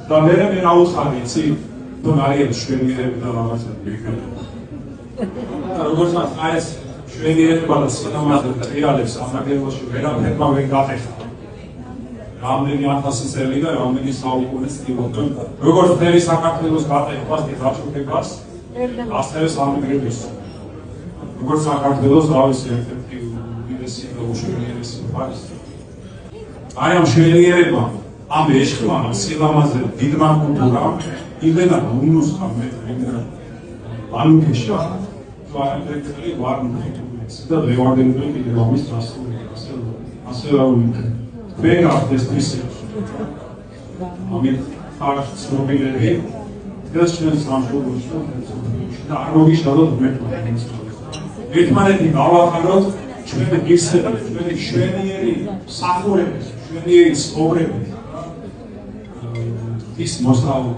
და მე რა უცხარი იცი თუ არის შვენიერები და რაღაცები როგორც აი ეს შვენიერება და სინამაზე რეალებს სამაგეროში ვერაფერმა ვერ გატეხა რამდენი 1000 წელი და რამდენი საუკუნის წინ როგორც მთელი საქართველოს გატეხებას დახშუქებას ასევე სამაგეროს როგორც საქართველოს თავის ერთ-ერთი უდიდესი და უშენიერესი ფაქტი აი ამ შვენიერებმა ამ ეშხმა სილამაზე დიდმა კულტურამ იმენა უნუსხა მე ანუქეშა ვარდრეკელი ვარდრეკელი და ლევარდენბერგი კიდევ ამის დასწრული ასე ვენ ახდეს ისე ამით არ ცნობილები ეს ჩვენს სამშობლოში და არ მოგიშალოთ მე ერთმანეთი გავახაროთ ჩვენი ისეთი ჩვენი შვენიერი სახურების შვენიერი ცხოვრების ის მოსწავლე